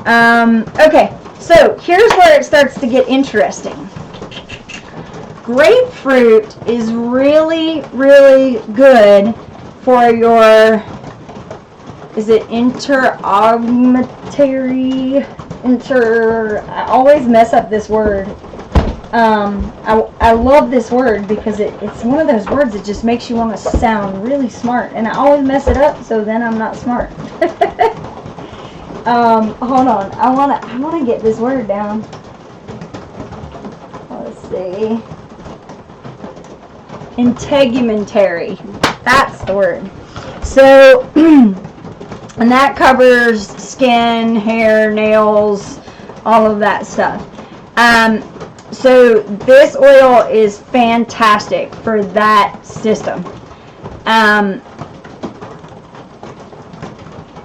Okay, so here's where it starts to get interesting. Grapefruit is really, really good for your, is it I always mess up this word. I love this word because it's one of those words that just makes you want to sound really smart, and I always mess it up, so then I'm not smart. Hold on, I wanna get this word down. Let's see. Integumentary. That's the word. So, and that covers skin, hair, nails, all of that stuff. So this oil is fantastic for that system.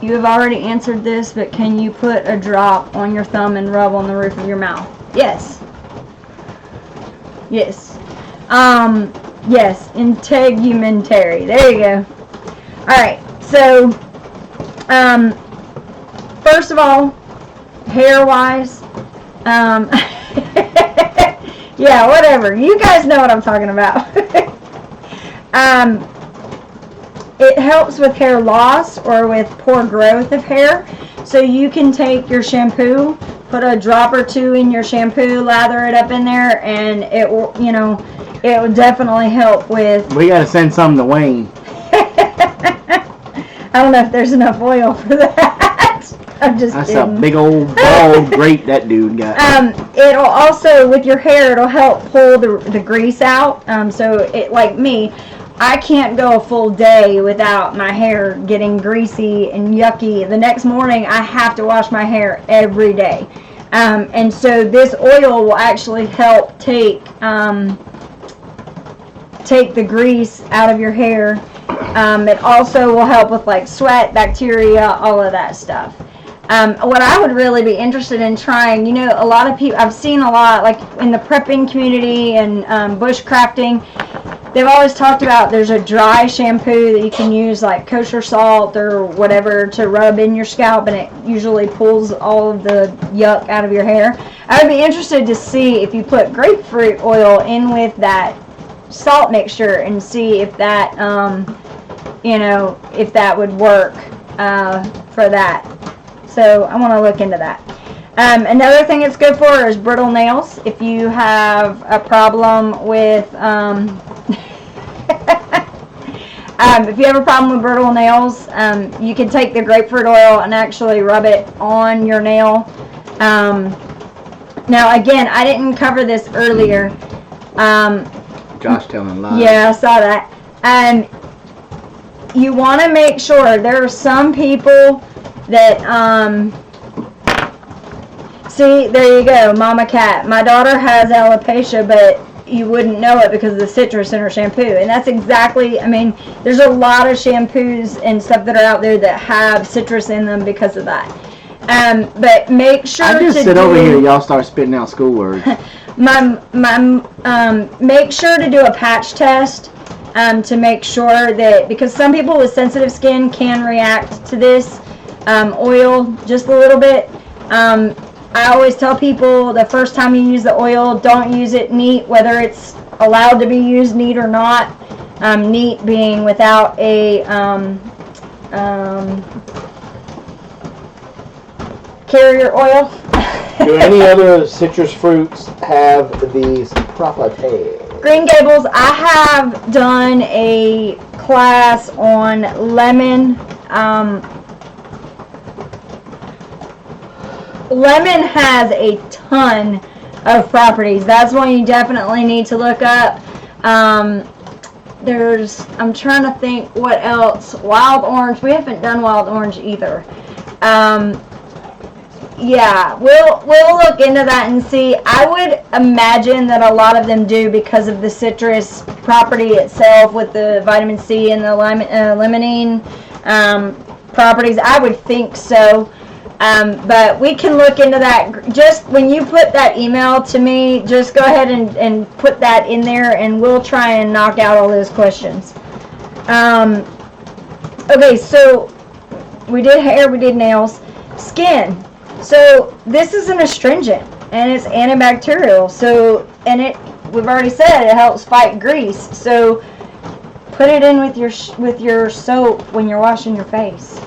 You have already answered this, but can you put a drop on your thumb and rub on the roof of your mouth? Yes. Yes. Yes, integumentary. There you go. Alright, so, first of all, hair-wise, yeah, whatever. You guys know what I'm talking about. It helps with hair loss or with poor growth of hair. So you can take your shampoo, put a drop or two in your shampoo, lather it up in there, and it will, you know, it will definitely help with. We gotta send some to Wayne. I don't know if there's enough oil for that. I'm just That's kidding. a big old bald grate that dude got. It'll also, with your hair, it'll help pull the grease out. So it, like me, I can't go a full day without my hair getting greasy and yucky. The next morning, I have to wash my hair every day. And so this oil will actually help take the grease out of your hair. It also will help with like sweat, bacteria, all of that stuff. What I would really be interested in trying, you know, a lot of people, I've seen a lot, like in the prepping community and bushcrafting, they've always talked about there's a dry shampoo that you can use, like kosher salt or whatever, to rub in your scalp, and it usually pulls all of the yuck out of your hair. I would be interested to see if you put grapefruit oil in with that salt mixture and see if that, you know, if that would work for that. So I want to look into that. Another thing it's good for is brittle nails. If you have a problem with if you have a problem with brittle nails, you can take the grapefruit oil and actually rub it on your nail. Now again, I didn't cover this earlier. Josh telling lies. Yeah, I saw that. You want to make sure, there are some people that, see, there you go, Mama Cat. My daughter has alopecia, but you wouldn't know it because of the citrus in her shampoo. And that's exactly, I mean, there's a lot of shampoos and stuff that are out there that have citrus in them because of that. But make sure I just to sit over here, y'all start spitting out school words. Make sure to do a patch test to make sure that, because some people with sensitive skin can react to this oil just a little bit. I always tell people the first time you use the oil, don't use it neat, whether it's allowed to be used neat or not. Neat being without a carrier oil. Do any other citrus fruits have these properties? Green Gables, I have done a class on lemon. Lemon has a ton of properties. That's one you definitely need to look up. I'm trying to think what else. Wild orange, we haven't done wild orange either. Yeah, we'll look into that and see. I would imagine that a lot of them do because of the citrus property itself with the vitamin C and the limonene properties. I would think so. But we can look into that. Just when you put that email to me, just go ahead and put that in there, and we'll try and knock out all those questions. Okay, so we did hair, we did nails, skin. So this is an astringent, and it's antibacterial. So, and we've already said it helps fight grease. So put it in with your soap when you're washing your face.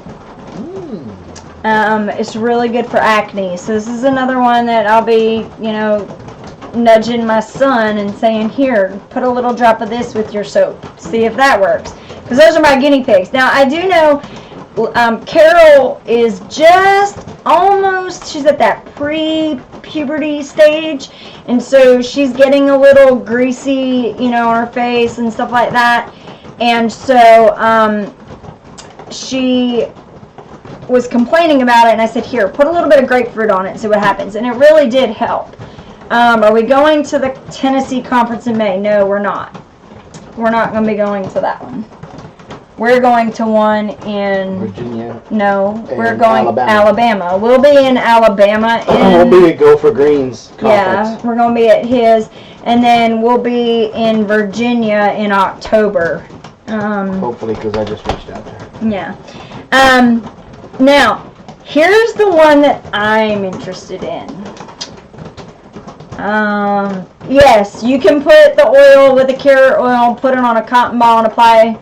It's really good for acne. So this is another one that I'll be, nudging my son and saying, here, put a little drop of this with your soap. See if that works. Because those are my guinea pigs. Now, I do know Carol is just almost, she's at that pre-puberty stage. And so she's getting a little greasy, on her face and stuff like that. And so she was complaining about it, and I said, here, put a little bit of grapefruit on it and see what happens. And it really did help. Are we going to the Tennessee conference in May? No, we're not. We're not going to be going to that one. We're going to one in Virginia. No, we're going Alabama. We'll be in Alabama. We'll be at Go for Greens conference. Yeah, we're going to be at his, and then we'll be in Virginia in October. Hopefully, because I just reached out to her. Yeah. Now, here's the one that I'm interested in. Yes, you can put the oil with the carrot oil, put it on a cotton ball and apply.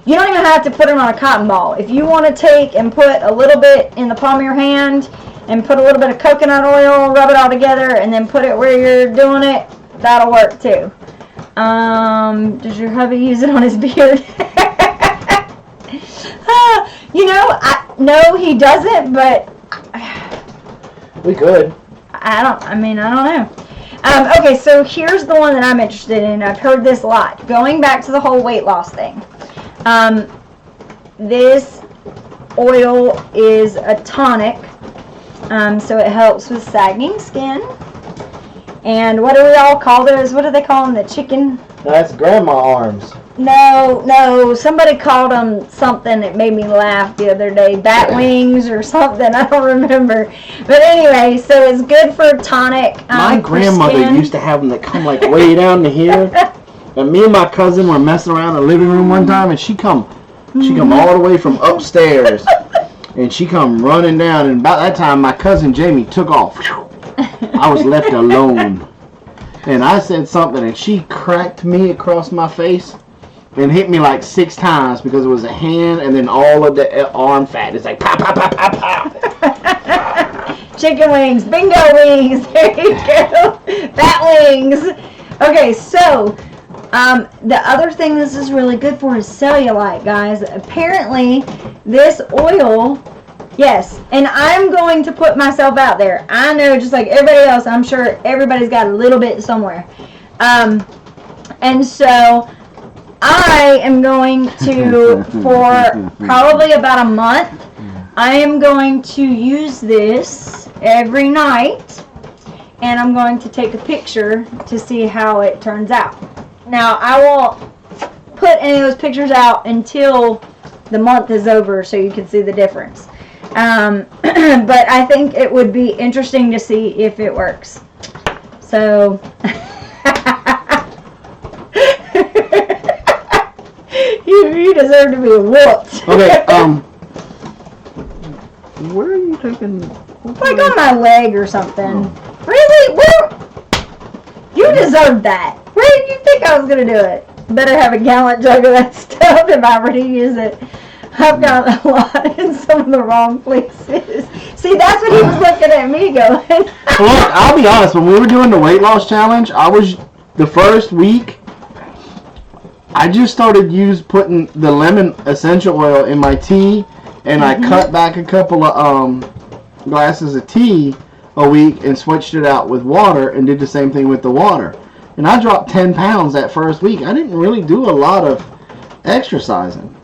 You don't even have to put it on a cotton ball. If you want to take and put a little bit in the palm of your hand and put a little bit of coconut oil, rub it all together, and then put it where you're doing it, that'll work too. Does your hubby use it on his beard? No, he doesn't, but we could. I don't know. Okay, so here's the one that I'm interested in. I've heard this a lot. Going back to the whole weight loss thing. This oil is a tonic, so it helps with sagging skin. And what do we all call those? What do they call them? The chicken? No, that's grandma arms. No, somebody called them something that made me laugh the other day. Bat wings or something, I don't remember. But anyway, so it's good for tonic. My grandmother used to have them that come like way down to here. And me and my cousin were messing around in the living room one time, and she come all the way from upstairs. And she come running down, and about that time my cousin Jamie took off. I was left alone. And I said something, and she cracked me across my face and hit me like 6 times because it was a hand and then all of the arm fat. It's like pow, pow, pow, pow, pow. Chicken wings, bingo wings. There you go. Bat wings. Okay, so the other thing this is really good for is cellulite, guys. Apparently, this oil, yes, and I'm going to put myself out there. I know, just like everybody else, I'm sure everybody's got a little bit somewhere. And so I am going to, for probably about a month, I am going to use this every night, and I'm going to take a picture to see how it turns out. Now, I won't put any of those pictures out until the month is over so you can see the difference. But I think it would be interesting to see if it works. So, you deserve to be whooped. Okay, where are you taking? Like on my leg or something. Oh. Really? Where? You deserve that. Where did you think I was going to do it? Better have a gallon jug of that stuff if I were to use it. I've got a lot in some of the wrong places. See, that's what he was looking at me going. Look, I'll be honest. When we were doing the weight loss challenge, the first week, I just started putting the lemon essential oil in my tea, and I cut back a couple of glasses of tea a week and switched it out with water and did the same thing with the water. And I dropped 10 pounds that first week. I didn't really do a lot of exercising.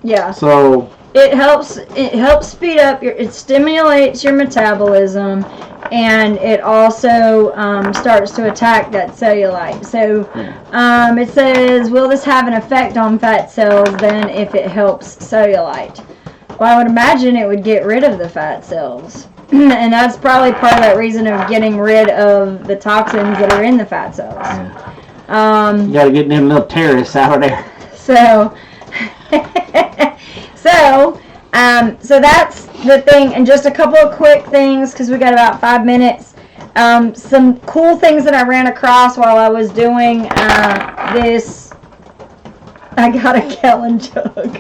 Yeah. So it helps speed up it stimulates your metabolism, and it also starts to attack that cellulite. So it says, will this have an effect on fat cells then if it helps cellulite? Well, I would imagine it would get rid of the fat cells. And that's probably part of that reason of getting rid of the toxins that are in the fat cells. You gotta get them little terrorists out of there. So, so that's the thing. And just a couple of quick things, because we got about 5 minutes. Some cool things that I ran across while I was doing this. I got a gallon jug.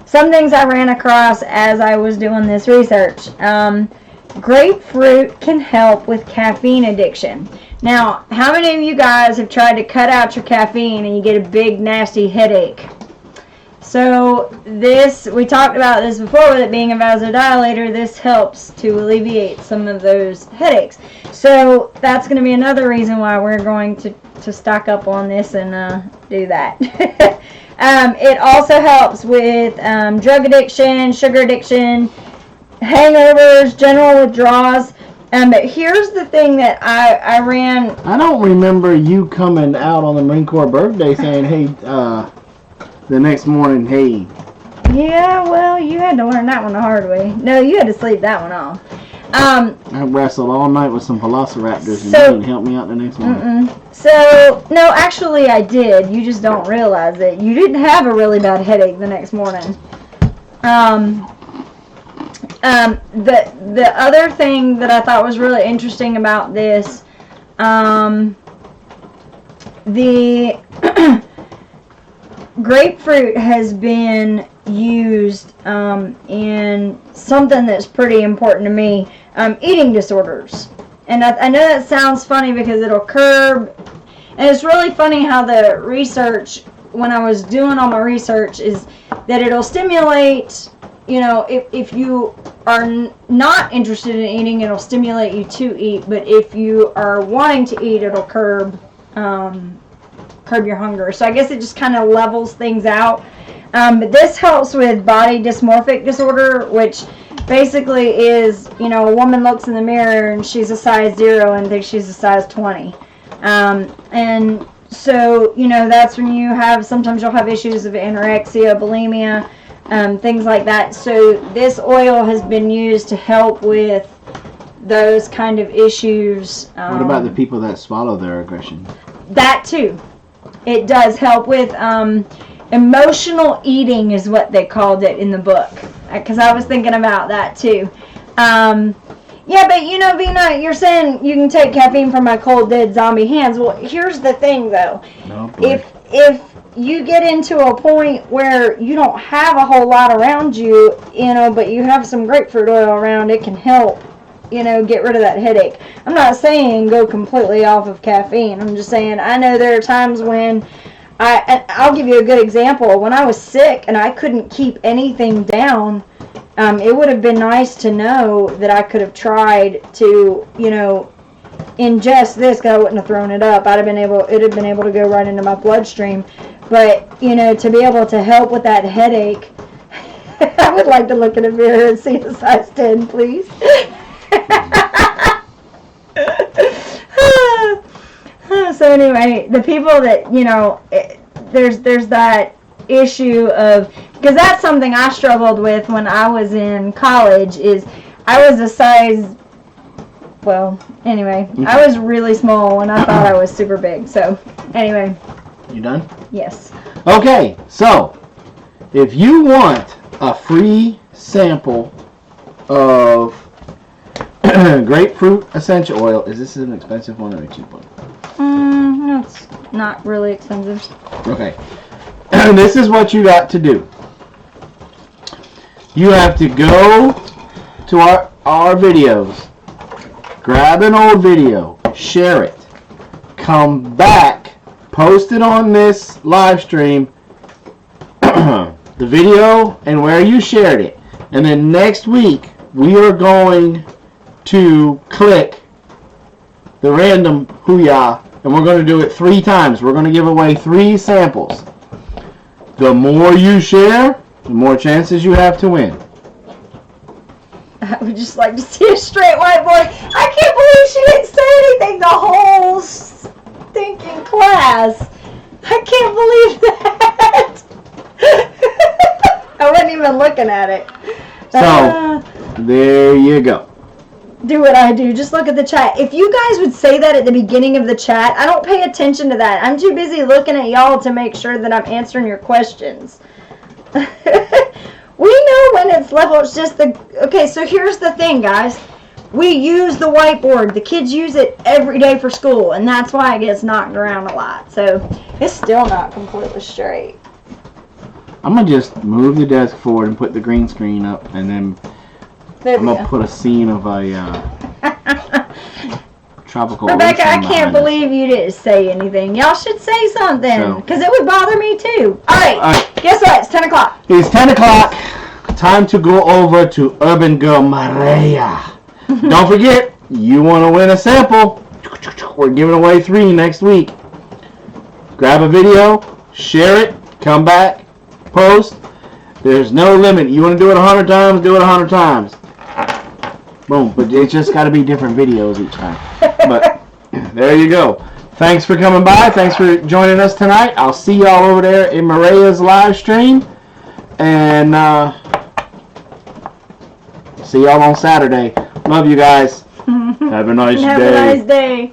Some things I ran across as I was doing this research. Grapefruit can help with caffeine addiction. Now, how many of you guys have tried to cut out your caffeine and you get a big nasty headache? So this, we talked about this before with it being a vasodilator. This helps to alleviate some of those headaches. So that's going to be another reason why we're going to stock up on this and do that. It also helps with drug addiction, sugar addiction, hangovers, general withdrawals. But here's the thing that I ran. I don't remember you coming out on the Marine Corps birthday saying, hey, the next morning, hey. Yeah, well, you had to learn that one the hard way. No, you had to sleep that one off. I wrestled all night with some velociraptors and you didn't help me out the next morning. So, no, actually I did. You just don't realize it. You didn't have a really bad headache the next morning. The other thing that I thought was really interesting about this, the grapefruit has been used in something that's pretty important to me, eating disorders. And I know that sounds funny because it'll curb, and it's really funny how the research, when I was doing all my research, is that it'll stimulate, you know, if you are not interested in eating, it'll stimulate you to eat, but if you are wanting to eat, it'll curb your hunger. So I guess it just kind of levels things out. But this helps with body dysmorphic disorder, which basically is, you know, a woman looks in the mirror and she's a size 0 and thinks she's a size 20. And so, you know, that's when you have, sometimes you'll have issues of anorexia, bulimia, things like that. So this oil has been used to help with those kind of issues. What about the people that swallow their aggression? That too. It does help with emotional eating is what they called it in the book. Because I was thinking about that too. Yeah, but you know, Vina, you're saying you can take caffeine from my cold dead zombie hands. Well, here's the thing though. No, boy. If you get into a point where you don't have a whole lot around you, you know, but you have some grapefruit oil around, it can help, you know, get rid of that headache. I'm not saying go completely off of caffeine. I'm just saying I know there are times when I'll give you a good example. When I was sick and I couldn't keep anything down, it would have been nice to know that I could have tried to, you know, ingest this, because I wouldn't have thrown it up. It'd have been able to go right into my bloodstream. But, you know, to be able to help with that headache, I would like to look in a mirror and see a size 10, please. So anyway, the people that, you know, there's that issue of, because that's something I struggled with when I was in college, is I was a size, well, anyway, I was really small and I thought I was super big. So anyway. You done? Yes. Okay, so if you want a free sample of Grapefruit Essential Oil, is this an expensive one or a cheap one? No, it's not really expensive. Okay. This is what you got to do. You have to go to our videos, grab an old video, share it, come back, post it on this live stream, the video and where you shared it. And then next week, we are going to click the random Hooyah, and we're going to do it 3 times. We're going to give away 3 samples. The more you share, the more chances you have to win. I would just like to see a straight whiteboard. I can't believe she didn't say anything the whole stinking class. I can't believe that. I wasn't even looking at it. So, there you go. Do what I do. Just look at the chat. If you guys would say that at the beginning of the chat, I don't pay attention to that. I'm too busy looking at y'all to make sure that I'm answering your questions. We know when it's level. It's just the... Okay, so here's the thing, guys. We use the whiteboard. The kids use it every day for school, and that's why it gets knocked around a lot. So, it's still not completely straight. I'm going to just move the desk forward and put the green screen up, and then There I'm we going go. to put a scene of a tropical Rebecca, ocean I can't behind us. believe you didn't say anything. Y'all should say something, So- because it would bother me too. Alright, Alright. guess what? It's 10 o'clock. It's 10 o'clock. Time to go over to Urban Girl Maria. Don't forget, you want to win a sample. We're giving away 3 next week. Grab a video, share it, come back, post. There's no limit. You want to do it 100 times, do it 100 times. Boom. But it's just got to be different videos each time. But there you go. Thanks for coming by. Thanks for joining us tonight. I'll see y'all over there in Maria's live stream. And see y'all on Saturday. Love you guys. Have a nice Have day. a nice day.